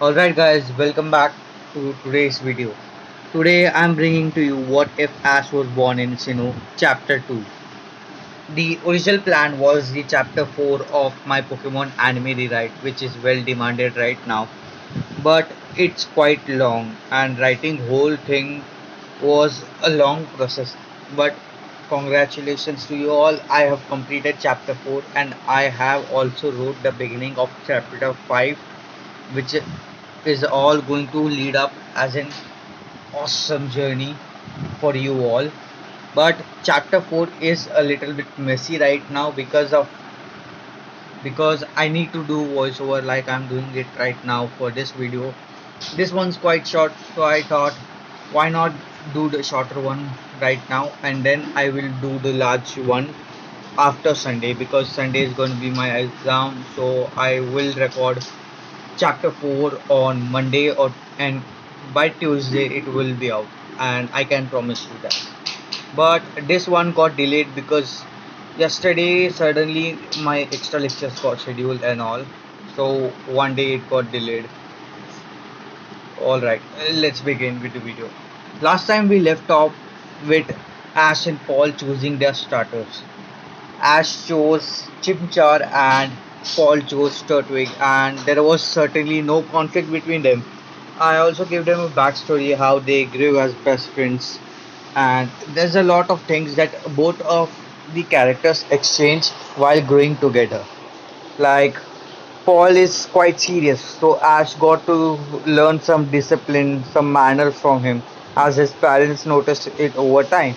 Alright guys, welcome back to today's video. Today I'm bringing to you What If Ash Was Born in Sinnoh Chapter 2. The original plan was the Chapter 4 of my Pokemon anime rewrite, which is well demanded right now. But it's quite long and writing whole thing was a long process. But congratulations to you all, I have completed Chapter 4 and I have also wrote the beginning of Chapter 5, which is all going to lead up as an awesome journey for you all. But chapter 4 is a little bit messy right now because I need to do voiceover like I'm doing it right now for this video. This one's quite short, so I thought why not do the shorter one right now and then I will do the large one after Sunday, because Sunday is going to be my exam, so I will record chapter 4 on Monday, or and by Tuesday it will be out, and I can promise you that. But this one got delayed because yesterday suddenly my extra lectures got scheduled and all, so one day it got delayed. Alright, let's begin with the video. Last time we left off with Ash and Paul choosing their starters. Ash chose Chimchar and Paul chose Turtwig, and there was certainly no conflict between them. I also gave them a backstory how they grew as best friends, and there's a lot of things that both of the characters exchange while growing together. Like Paul is quite serious, so Ash got to learn some discipline, some manners from him, as his parents noticed it over time.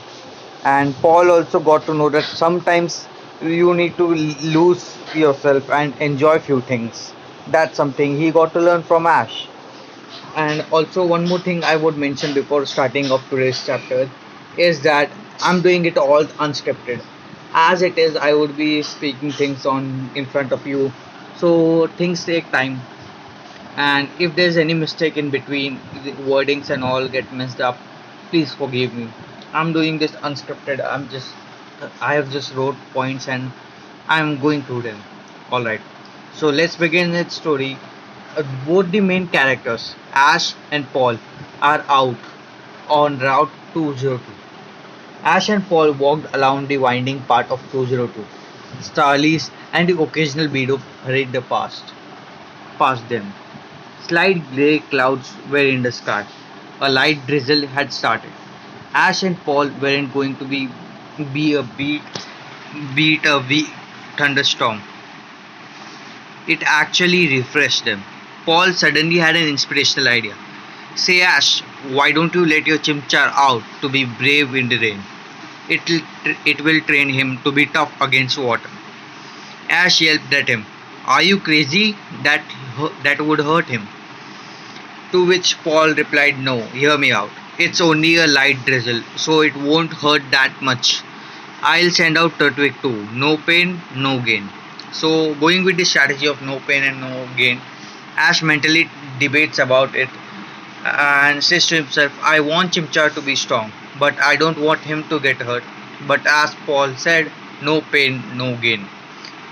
And Paul also got to know that sometimes you need to lose yourself and enjoy few things. That's something he got to learn from Ash. And also one more thing I would mention before starting of today's chapter is that I'm doing it all unscripted. As it is, I would be speaking things on in front of you, so things take time. And if there's any mistake in between, the wordings and all get messed up, please forgive me. I'm doing this unscripted. I have just wrote points and I'm going through them. All right. So let's begin its story. Both the main characters, Ash and Paul, are out on Route 202. Ash and Paul walked along the winding path of 202. Starlies and the occasional Bidoof hurried past them. Slight grey clouds were in the sky. A light drizzle had started. Ash and Paul weren't going to be a beat a weak thunderstorm. It actually refreshed them. Paul suddenly had an inspirational idea. Say Ash, why don't you let your Chimchar out to be brave in the rain? It will train him to be tough against water. Ash yelped at him. Are you crazy? That would hurt him. To which Paul replied, no, hear me out. It's only a light drizzle, so it won't hurt that much. I'll send out Turtwig too. No pain, no gain. So, going with the strategy of no pain and no gain, Ash mentally debates about it and says to himself, I want Chimchar to be strong, but I don't want him to get hurt. But as Paul said, no pain, no gain.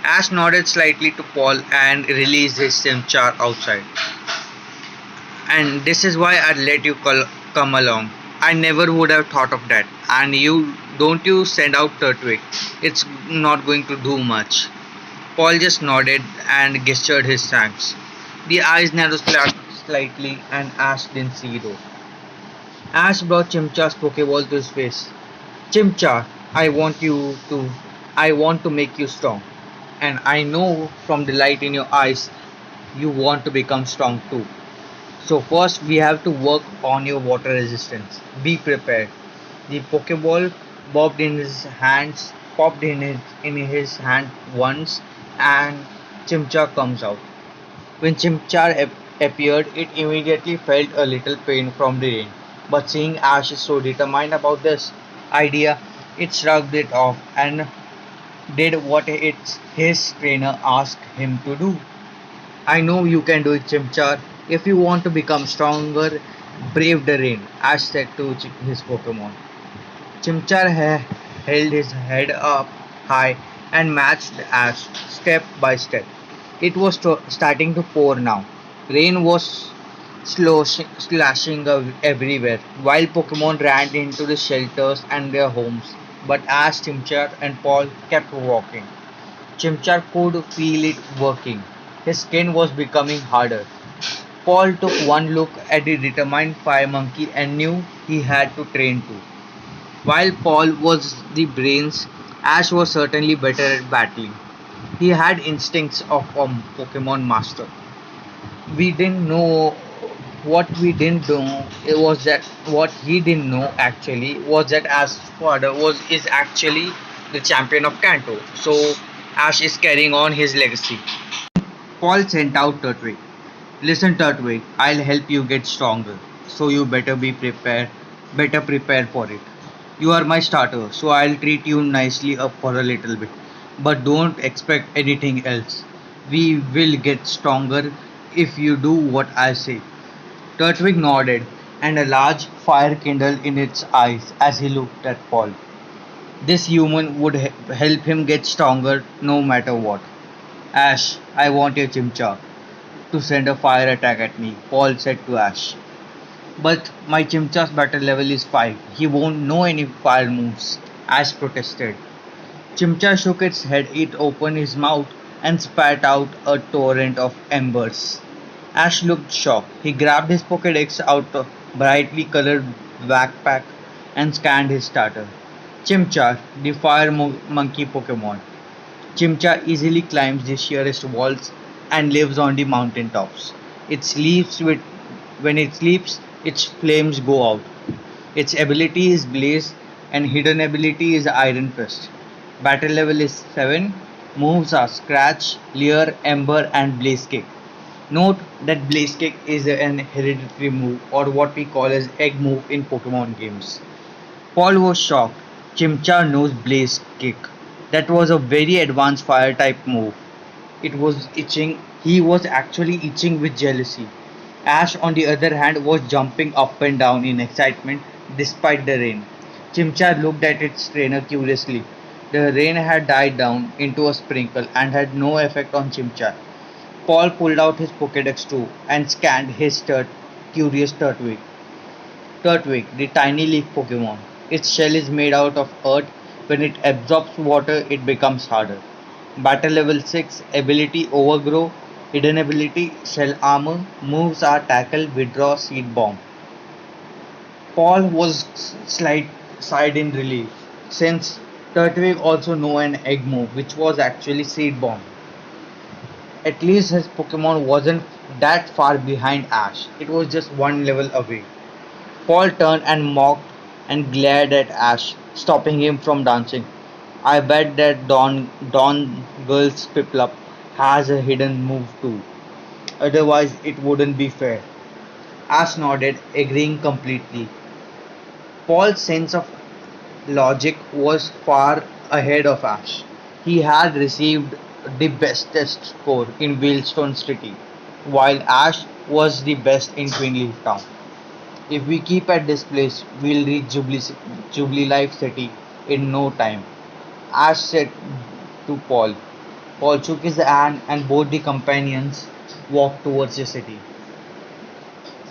Ash nodded slightly to Paul and released his Chimchar outside. And this is why I let you come along. I never would have thought of that. And you send out Turtwig. It's not going to do much. Paul just nodded and gestured his thanks. The eyes narrowed slightly and Ash didn't see though. Ash brought Chimchar's Pokeball to his face. Chimchar, I want to make you strong. And I know from the light in your eyes you want to become strong too. So first we have to work on your water resistance. Be prepared. The Pokeball popped in his hand once, and Chimchar comes out. When Chimchar appeared, it immediately felt a little pain from the rain. But seeing Ash is so determined about this idea, it shrugged it off and did what his trainer asked him to do. I know you can do it, Chimchar. If you want to become stronger, brave the rain, Ash said to his Pokemon. Chimchar held his head up high and matched Ash step by step. It was starting to pour now. Rain was slashing everywhere, while Pokemon ran into the shelters and their homes. But as Chimchar and Paul kept walking, Chimchar could feel it working. His skin was becoming harder. Paul took one look at the determined fire monkey and knew he had to train too. While Paul was the brains, Ash was certainly better at battling. He had instincts of a Pokemon master. We didn't know what we didn't know it was that what he didn't know actually was that Ash's father was is actually the champion of Kanto. So Ash is carrying on his legacy. Paul sent out Turtwig. Listen, Turtwig, I'll help you get stronger. So you better prepare for it. You are my starter, so I'll treat you nicely up for a little bit. But don't expect anything else. We will get stronger if you do what I say. Turtwig nodded, and a large fire kindled in its eyes as he looked at Paul. This human would help him get stronger no matter what. Ash, I want your Chimchar to send a fire attack at me, Paul said to Ash. But my Chimchar's battle level is 5. He won't know any fire moves, Ash protested. Chimchar shook its head, it opened his mouth and spat out a torrent of embers. Ash looked shocked. He grabbed his Pokédex out of brightly colored backpack and scanned his starter. Chimchar, the fire monkey Pokemon. Chimchar easily climbs the sheerest walls and lives on the mountain tops. It sleeps with when it sleeps, its flames go out. Its ability is Blaze and hidden ability is Iron Fist. Battle level is 7. Moves are Scratch, Leer, Ember and Blaze Kick. Note that Blaze Kick is an hereditary move or what we call as egg move in Pokemon games. Paul was shocked. Chimchar knows Blaze Kick. That was a very advanced fire type move. It was itching. He was actually itching with jealousy. Ash, on the other hand, was jumping up and down in excitement despite the rain. Chimchar looked at its trainer curiously. The rain had died down into a sprinkle and had no effect on Chimchar. Paul pulled out his Pokédex too and scanned his curious Turtwig. Turtwig, the tiny leaf Pokemon. Its shell is made out of earth. When it absorbs water, it becomes harder. Battle level 6, ability Overgrow, hidden ability Shell Armor, moves are Tackle, Withdraw, Seed Bomb. Paul was sighed in relief, since Turtwig also knew an egg move, which was actually Seed Bomb. At least his Pokemon wasn't that far behind Ash, it was just one level away. Paul turned and mocked and glared at Ash, stopping him from dancing. I bet that Don Girl's Piplup has a hidden move too. Otherwise, it wouldn't be fair. Ash nodded, agreeing completely. Paul's sense of logic was far ahead of Ash. He had received the bestest score in Wheelstone City, while Ash was the best in Twinleaf Town. If we keep at this place, we'll reach Jubilee Life City in no time. Ash said to Paul. Paul shook his hand and both the companions walked towards the city.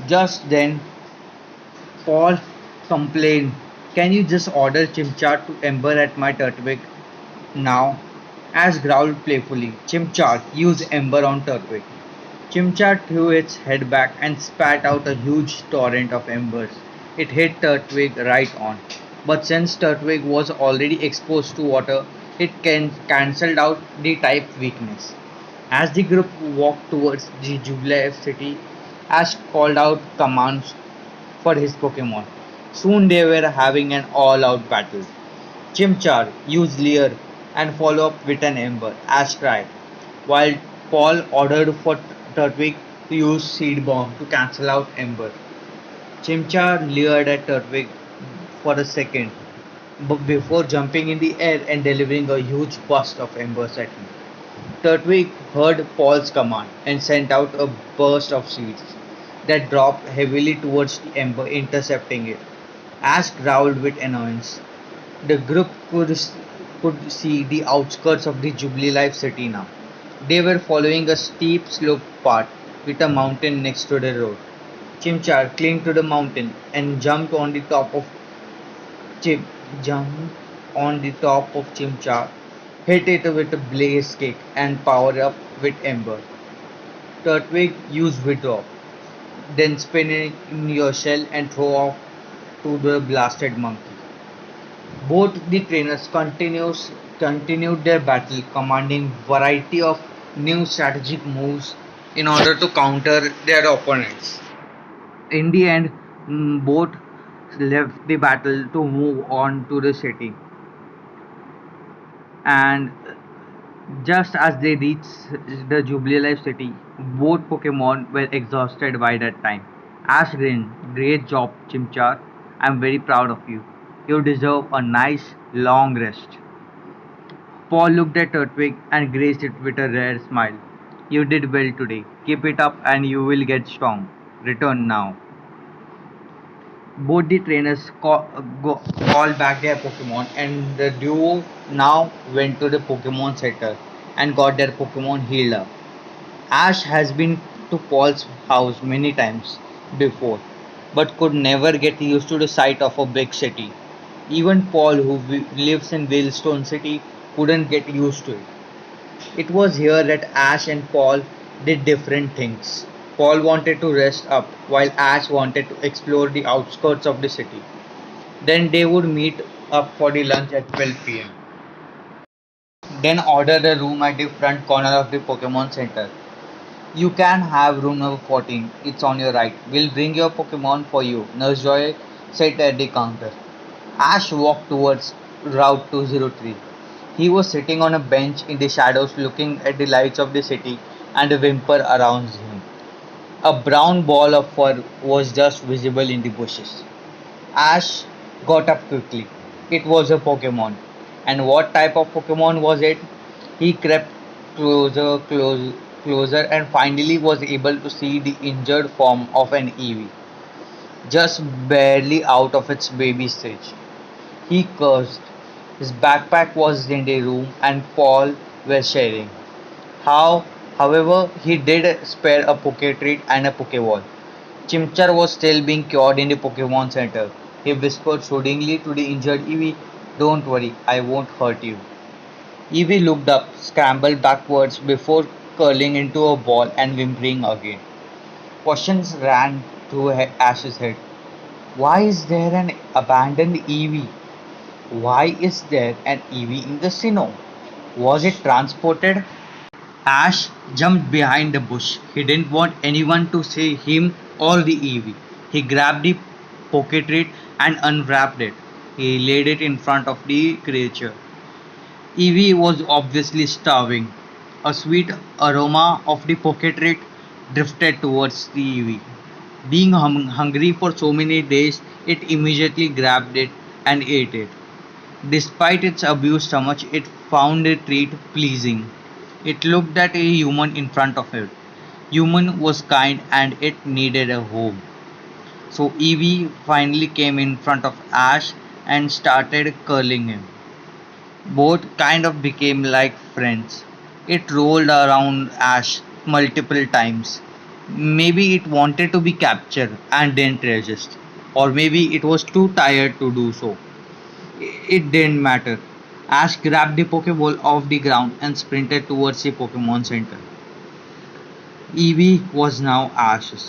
Just then, Paul complained, can you just order Chimchar to Ember at my Turtwig now? Ash growled playfully, Chimchar, use Ember on Turtwig. Chimchar threw its head back and spat out a huge torrent of embers. It hit Turtwig right on. But since Turtwig was already exposed to water, it cancelled out the type weakness. As the group walked towards the Jubilee city, Ash called out commands for his Pokemon. Soon they were having an all-out battle. Chimchar, use Leer and follow up with an Ember, Ash cried, while Paul ordered for Turtwig to use Seed Bomb to cancel out Ember. Chimchar leered at Turtwig for a second before jumping in the air and delivering a huge burst of embers at him. Turtwig heard Paul's command and sent out a burst of seeds that dropped heavily towards the ember, intercepting it. Ash growled with annoyance. The group could see the outskirts of the Jubilee Life city now. They were following a steep sloped path with a mountain next to the road. Chimchar climbed to the mountain and Chim jumped on the top of Chimchar, hit it with a blaze kick and powered up with Ember. Turtwig used withdraw, then spin in your shell and throw off to the blasted monkey. Both the trainers continued their battle, commanding variety of new strategic moves in order to counter their opponents. In the end, both left the battle to move on to the city, and just as they reached the Jubilee city, both Pokemon were exhausted by that time. Ash grinned, "Great job, Chimchar. I'm very proud of you. You deserve a nice long rest." Paul looked at Turtwig and graced it with a rare smile. "You did well today. Keep it up and you will get strong. Return now." Both the trainers called back their Pokemon, and the duo now went to the Pokemon Center and got their Pokemon healed up. Ash has been to Paul's house many times before, but could never get used to the sight of a big city. Even Paul, who lives in Whalestone City, couldn't get used to it. It was here that Ash and Paul did different things. Paul wanted to rest up, while Ash wanted to explore the outskirts of the city. Then they would meet up for the lunch at 12 p.m. Then order the room at the front corner of the Pokemon Center. "You can have room number 14, it's on your right. We'll bring your Pokemon for you," Nurse Joy said at the counter. Ash walked towards Route 203. He was sitting on a bench in the shadows looking at the lights of the city and a whimper around him. A brown ball of fur was just visible in the bushes. Ash got up quickly. It was a Pokemon. And what type of Pokemon was it? He crept closer, and finally was able to see the injured form of an Eevee, just barely out of its baby stage. He cursed. His backpack was in the room and Paul were sharing. However, he did spare a Poke Treat and a Pokeball. Chimchar was still being cured in the Pokemon Center. He whispered soothingly to the injured Eevee, "Don't worry, I won't hurt you." Eevee looked up, scrambled backwards before curling into a ball and whimpering again. Questions ran through Ash's head. Why is there an abandoned Eevee? Why is there an Eevee in the Sinnoh? Was it transported? Ash jumped behind the bush. He didn't want anyone to see him or the Eevee. He grabbed the pocket treat and unwrapped it. He laid it in front of the creature. Eevee was obviously starving. A sweet aroma of the pocket treat drifted towards the Eevee. Being hungry for so many days, it immediately grabbed it and ate it. Despite its abused stomach, it found the treat pleasing. It looked at a human in front of it. Human was kind and it needed a home. So Eevee finally came in front of Ash and started curling him. Both kind of became like friends. It rolled around Ash multiple times. Maybe it wanted to be captured and didn't resist. Or maybe it was too tired to do so. It didn't matter. Ash grabbed the Pokeball off the ground and sprinted towards the Pokemon Center. Eevee was now Ash's.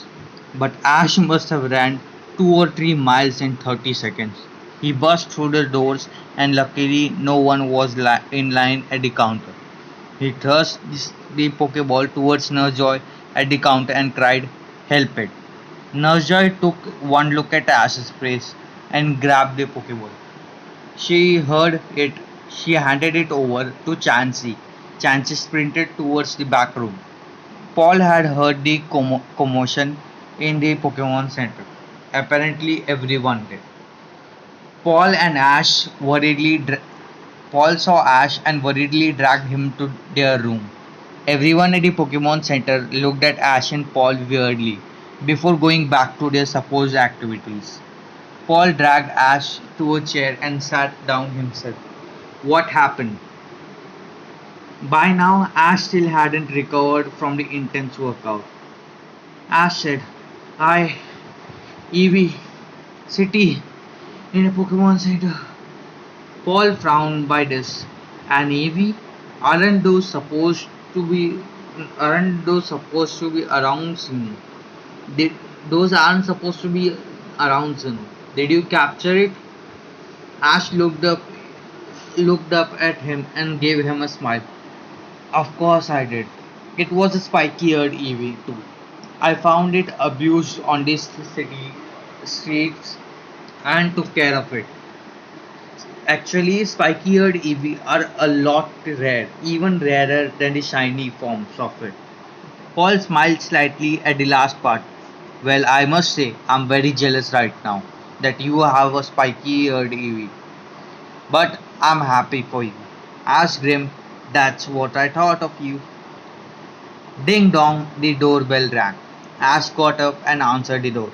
But Ash must have ran 2 or 3 miles in 30 seconds. He burst through the doors and luckily no one was in line at the counter. He thrust the Pokeball towards Nurse Joy at the counter and cried, "Help it." Nurse Joy took one look at Ash's face and grabbed the Pokeball. She heard it. She handed it over to Chansey. Chansey sprinted towards the back room. Paul had heard the commotion in the Pokemon Center. Apparently, everyone did. Paul and Ash worriedly. Paul saw Ash and worriedly dragged him to their room. Everyone at the Pokemon Center looked at Ash and Paul weirdly before going back to their supposed activities. Paul dragged Ash to a chair and sat down himself. What happened? By now, Ash still hadn't recovered from the intense workout. Ash said, I Eevee City in a Pokemon Center. Paul frowned by this. And Eevee, aren't those supposed to be aren't those supposed to be around soon? Did those aren't supposed to be around soon? Did you capture it? Ash looked up at him and gave him a smile. Of course I did. It was a spiky-eared Eevee too. I found it abused on these city streets and took care of it. Actually, spiky-eared Eevee are a lot rare, even rarer than the shiny forms of it. Paul smiled slightly at the last part. Well, I must say, I'm very jealous right now that you have a spiky-eared Eevee. But I'm happy for you. Ask Grim, that's what I thought of you. Ding dong, the doorbell rang. Ash got up and answered the door.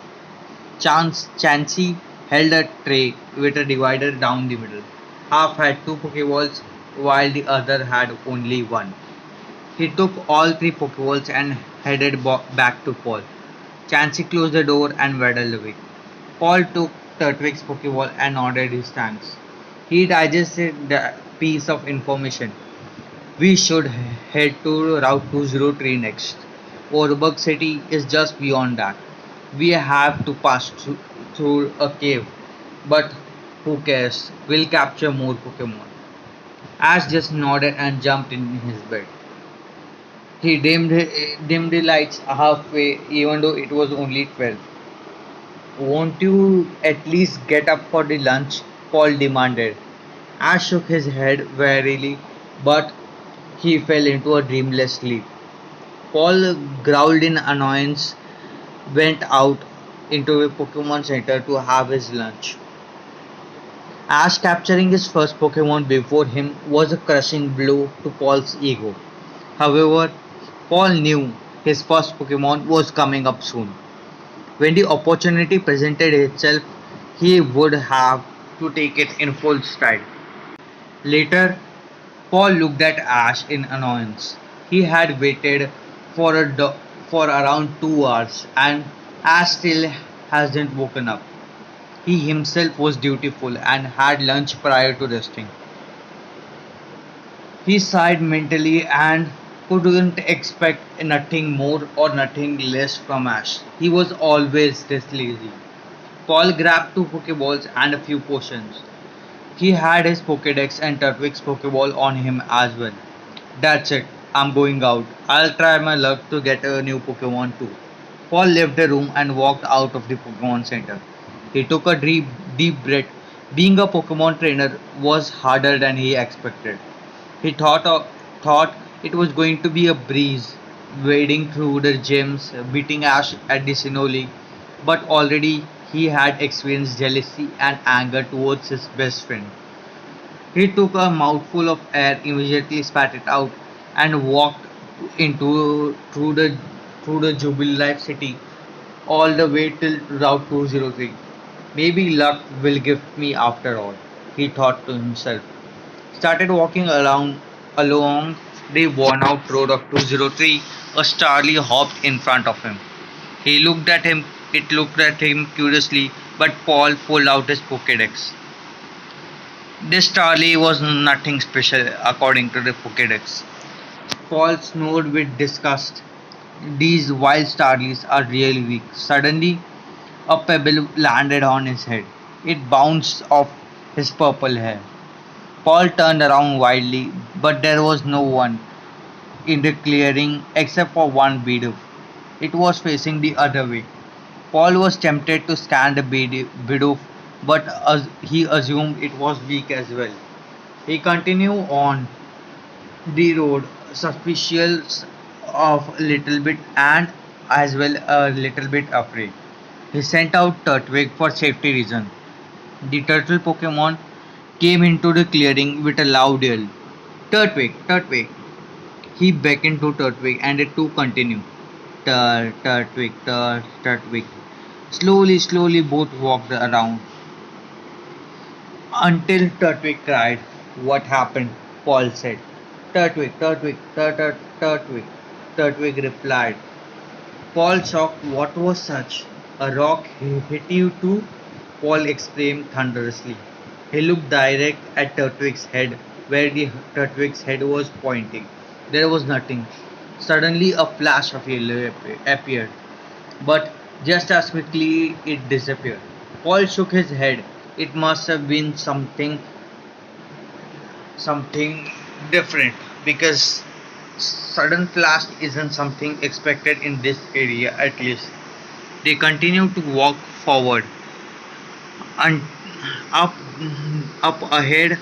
Chansey held a tray with a divider down the middle. Half had two Pokeballs, while the other had only one. He took all three Pokeballs and headed back to Paul. Chansey closed the door and waddled away. Paul took Turtwig's Pokeball and nodded his thanks. He digested the piece of information. We should head to Route 203 next. Oreburgh City is just beyond that. We have to pass through a cave. But who cares? We'll capture more Pokemon. Ash just nodded and jumped in his bed. He dimmed the lights halfway, even though it was only 12. Won't you at least get up for the lunch? Paul demanded. Ash shook his head wearily, but he fell into a dreamless sleep. Paul growled in annoyance, went out into a Pokemon Center to have his lunch. Ash capturing his first Pokemon before him was a crushing blow to Paul's ego. However, Paul knew his first Pokemon was coming up soon. When the opportunity presented itself, he would have to take it in full stride. Later, Paul looked at Ash in annoyance. He had waited for around 2 hours and Ash still hasn't woken up. He himself was dutiful and had lunch prior to resting. He sighed mentally and couldn't expect nothing more or nothing less from Ash. He was always this lazy. Paul grabbed two Pokeballs and a few potions. He had his Pokedex and Turtwig's Pokeball on him as well. That's it. I'm going out. I'll try my luck to get a new Pokemon too. Paul left the room and walked out of the Pokemon Center. He took a deep breath. Being a Pokemon trainer was harder than he expected. He thought it was going to be a breeze, wading through the gyms, beating Ash at the Sinnoh, but already he had experienced jealousy and anger towards his best friend. He took a mouthful of air, immediately spat it out, and walked into through the Jubilife city all the way till Route 203. Maybe luck will gift me after all, he thought to himself. Started walking along the worn out road of 203. A Starly hopped in front of him. He looked at him. It looked at him curiously, but Paul pulled out his Pokédex. This Starly was nothing special according to the Pokédex. Paul snorted with disgust. These wild Starlies are really weak. Suddenly, a pebble landed on his head. It bounced off his purple hair. Paul turned around wildly, but there was no one in the clearing except for one Bidoof. It was facing the other way. Paul was tempted to scan the Bidoof, but he assumed it was weak as well. He continued on the road, suspicious of a little bit and as well a little bit afraid. He sent out Turtwig for safety reason. The turtle Pokemon came into the clearing with a loud yell. Turtwig, Turtwig. He beckoned to Turtwig and the two continued. Turtwig, Turtwig. Slowly, both walked around until Turtwig cried. What happened? Paul said. Turtwig, Turtwig, Turtwig. Turtwig replied. Paul shocked. What was such? A rock hit you too? Paul exclaimed thunderously. He looked direct at Turtwig's head, where the Turtwig's head was pointing. There was nothing. Suddenly, a flash of yellow appeared, but just as quickly it disappeared. Paul shook his head. It must have been something different because sudden flash isn't something expected in this area at least. They continued to walk forward and up up ahead.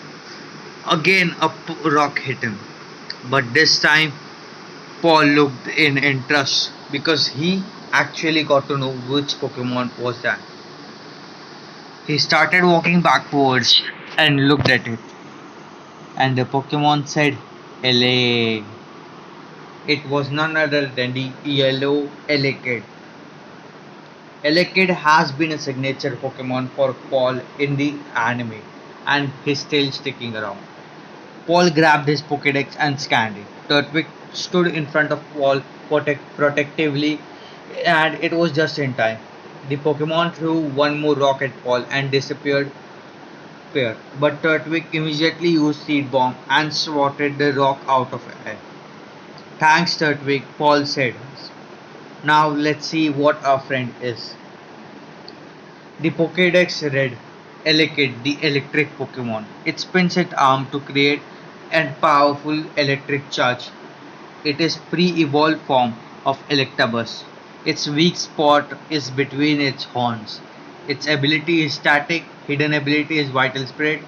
Again a rock hit him, but this time Paul looked in interest because he actually got to know which Pokemon was that. He started walking backwards and looked at it, and the Pokemon said LA. It was none other than the yellow Elekid. Elekid has been a signature Pokemon for Paul in the anime, and he's still sticking around. Paul grabbed his Pokédex and scanned it. Turtwig stood in front of Paul protectively, and it was just in time. The Pokemon threw one more rock at Paul and disappeared. But Turtwig immediately used Seed Bomb and swatted the rock out of air. Thanks, Turtwig, Paul said. Now let's see what our friend is. The Pokédex read Elekid, the electric Pokemon. It spins its arm to create a powerful electric charge. It is pre-evolved form of Electabuzz. Its weak spot is between its horns. Its ability is static, hidden ability is Vital Spirit,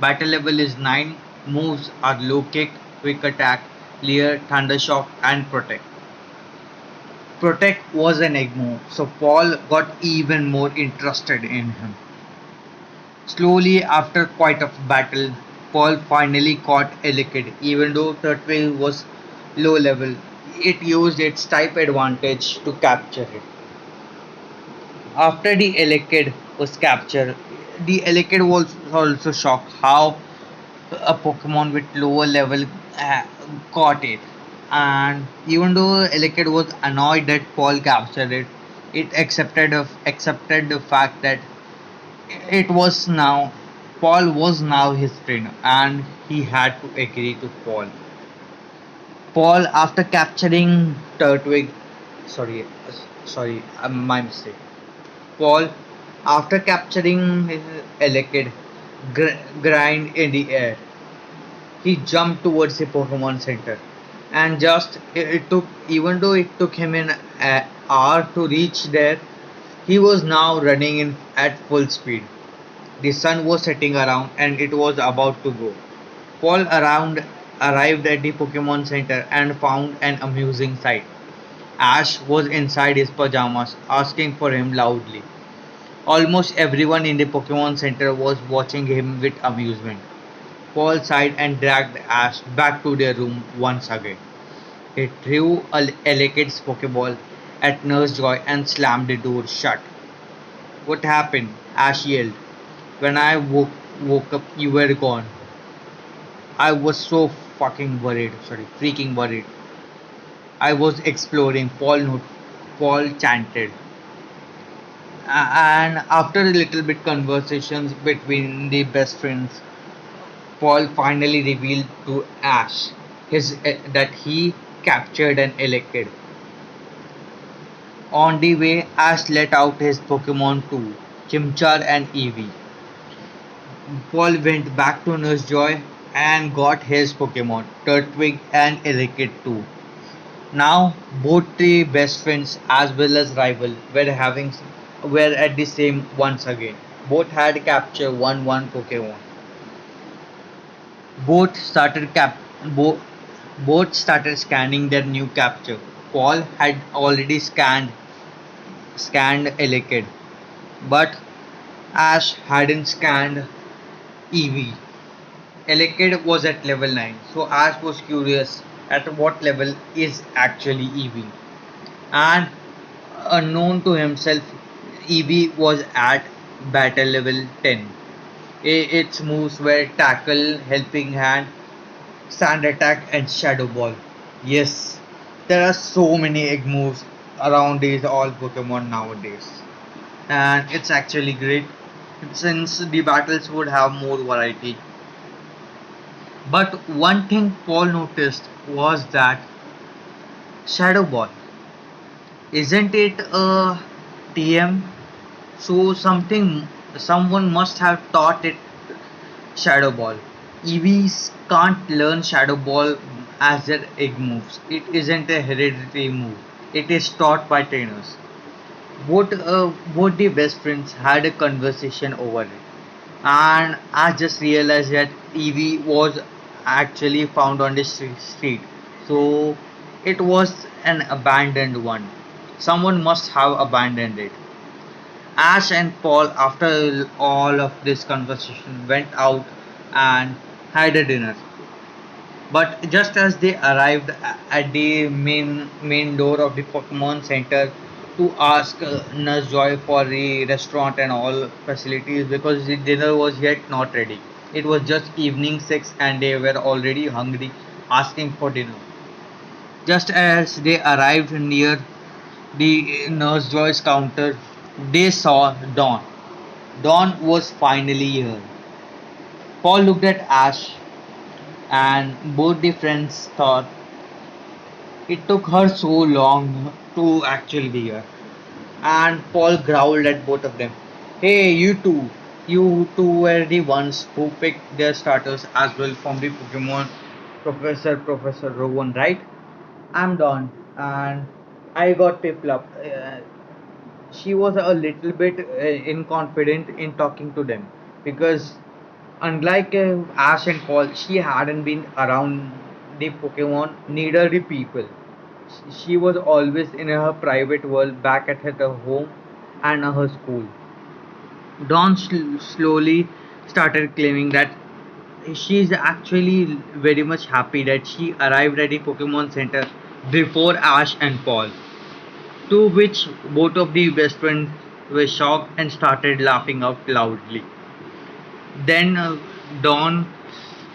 battle level is 9, moves are low kick, quick attack, clear, thunder shock and protect. Protect was an Egmo, so Paul got even more interested in him. Slowly, after quite a battle, Paul finally caught Elekid. Even though Turtwig was low level, it used its type advantage to capture it. After the Elekid was captured, the Elekid was also shocked how a Pokemon with lower level uh, caught it. And even though Elekid was annoyed that Paul captured it, it accepted the fact that it was now Paul was now his trainer, and he had to agree to Paul. Paul, after capturing Turtwig, sorry, my mistake. Paul, after capturing his Elekid, grind in the air. He jumped towards the Pokemon Center, and just it took, even though it took him an hour to reach there, he was now running in at full speed. The sun was setting around, and it was about to go. Arrived at the Pokemon Center and found an amusing sight. Ash was inside his pajamas, asking for him loudly. Almost everyone in the Pokemon Center was watching him with amusement. Paul sighed and dragged Ash back to their room once again. He threw a Elekid's Pokeball at Nurse Joy and slammed the door shut. What happened? Ash yelled. When I woke up, you were gone. I was so freaking worried. I was exploring, Paul chanted. And after a little bit conversations between the best friends, Paul finally revealed to Ash that he captured an Elekid. On the way, Ash let out his Pokemon too, Chimchar and Eevee. Paul went back to Nurse Joy and got his Pokemon, Turtwig and Elekid too. Now, both the best friends as well as rival were at the same once again. Both had captured one Pokemon. Both started cap bo- both started scanning their new capture. Paul had already scanned Elekid, but Ash hadn't scanned Eevee. Elekid was at level 9, so Ash was curious at what level is actually Eevee. And unknown to himself, Eevee was at battle level 10. Its moves were Tackle, Helping Hand, Sand Attack, and Shadow Ball. Yes, there are so many egg moves around these all Pokemon nowadays. and it's actually great since the battles would have more variety. But one thing Paul noticed was that Shadow Ball isn't it a TM? So someone must have taught it Shadow Ball. EVs can't learn Shadow Ball as their egg moves. It isn't a hereditary move. It is taught by trainers. Both the best friends had a conversation over it, and I just realized that EV was actually found on the street, so it was an abandoned one. Someone must have abandoned it. Ash and Paul, after all of this conversation, went out and had a dinner. But just as they arrived at the main door of the Pokemon Center to ask Nurse Joy for the restaurant and all facilities because the dinner was yet not ready. It was just evening 6 and they were already hungry asking for dinner. Just as they arrived near the Nurse Joy's counter, they saw Dawn. Dawn was finally here. Paul looked at Ash and both the friends thought it took her so long to actually be here. And Paul growled at both of them. Hey, you two! You two were the ones who picked their starters as well from the Pokemon Professor Rowan, right? I'm Don, and I got Piplup. She was a little bit inconfident in talking to them because unlike Ash and Paul, she hadn't been around the Pokemon, neither the people. She was always in her private world back at her home and her school. Dawn slowly started claiming that she's actually very much happy that she arrived at the Pokemon Center before Ash and Paul. To which both of the best friends were shocked and started laughing out loudly. Then Dawn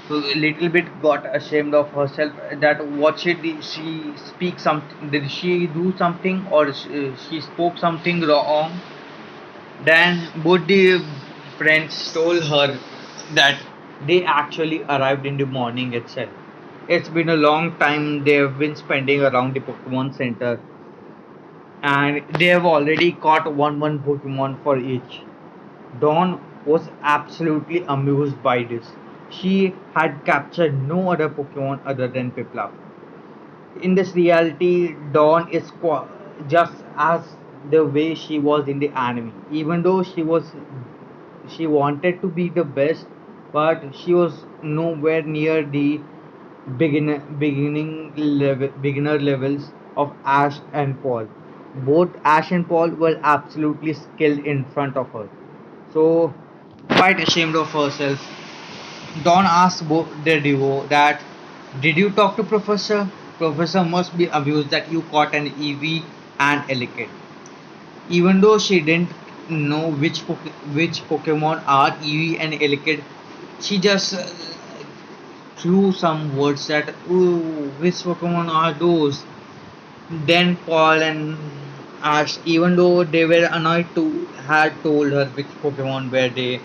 a little bit got ashamed of herself that what she speak something, did she do something or she spoke something wrong. Then both the friends told her that they actually arrived in the morning itself. It's been a long time they have been spending around the Pokemon Center and they have already caught one Pokemon for each. Dawn was absolutely amused by this. She had captured no other Pokemon other than Piplup. In this reality, Dawn is just as the way she was in the anime. Even though she wanted to be the best, but she was nowhere near the beginner levels of Ash and Paul. Both Ash and Paul were absolutely skilled in front of her. So, quite ashamed of herself, Dawn asked their duo that, did you talk to Professor? Professor must be amused that you caught an EV and Elekid. Even though she didn't know which Pokemon are EV and Elekid, she just threw some words that, ooh, which Pokemon are those? Then Paul and Ash, even though they were annoyed to, had told her which Pokemon were they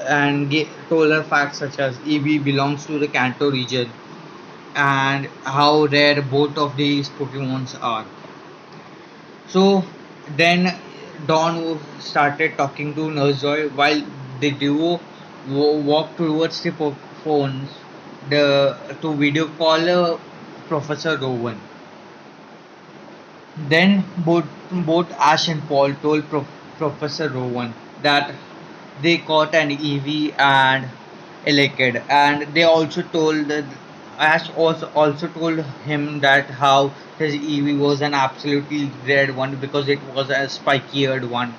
and told her facts such as EV belongs to the Kanto region and how rare both of these Pokemons are. So then Dawn started talking to Nurse Joy while the duo walked towards the phones to video call Professor Rowan. Then both Ash and Paul told Professor Rowan that they caught an EV and Elekid, and they also told Ash also told him that how his EV was an absolutely rare one because it was a spiky-eared one.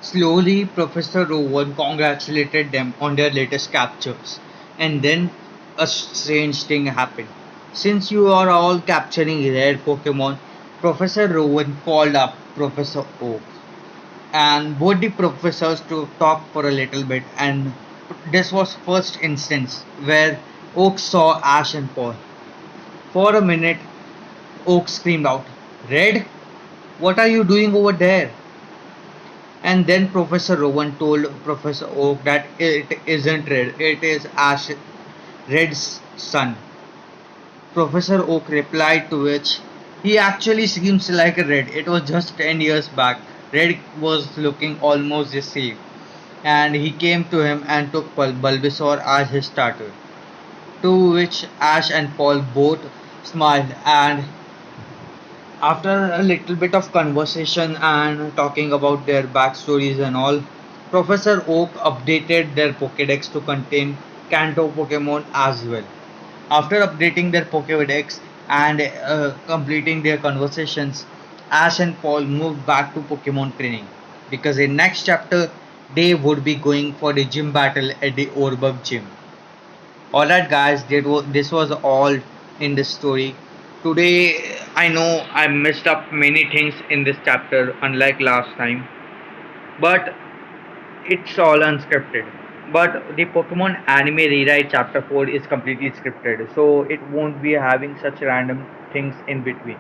Slowly, Professor Rowan congratulated them on their latest captures, and then a strange thing happened. Since you are all capturing rare Pokemon, Professor Rowan called up Professor Oak, and both the professors to talk for a little bit. And this was first instance where Oak saw Ash and Paul. For a minute, Oak screamed out, "Red, what are you doing over there?" And then Professor Rowan told Professor Oak that it isn't Red, it is Ash, Red's son. Professor Oak replied, to which he actually seems like a Red. It was just 10 years back. Red was looking almost the same, and he came to him and took Bulbasaur as his starter. To which Ash and Paul both smiled, and after a little bit of conversation and talking about their backstories and all, Professor Oak updated their Pokédex to contain Kanto Pokemon as well. After updating their Pokédex and completing their conversations, Ash and Paul moved back to Pokemon training because in next chapter they would be going for the gym battle at the Orbub gym. Alright, guys, this was all in this story. Today, I know I messed up many things in this chapter, unlike last time, but it's all unscripted. But the Pokemon anime rewrite chapter 4 is completely scripted, so it won't be having such random things in between.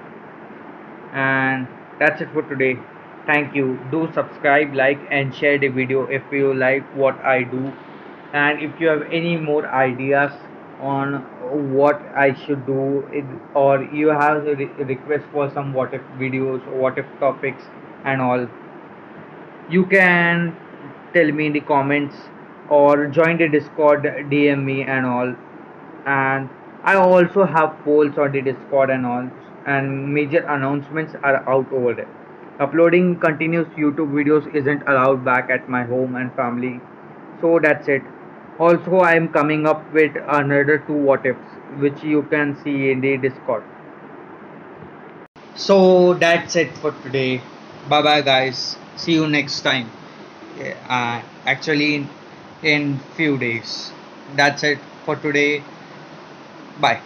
And that's it for today. Thank you. Do subscribe, like, and share the video if you like what I do. And if you have any more ideas on what I should do, or you have a request for some what if videos, what if topics, and all, you can tell me in the comments or join the Discord, DM me and all. And I also have polls on the Discord and all, and major announcements are out over there. Uploading continuous YouTube videos isn't allowed back at my home and family, so that's it. Also, I am coming up with another two what ifs, which you can see in the Discord. So that's it for today. Bye bye, guys. See you next time. Yeah, actually, in few days. That's it for today. Bye.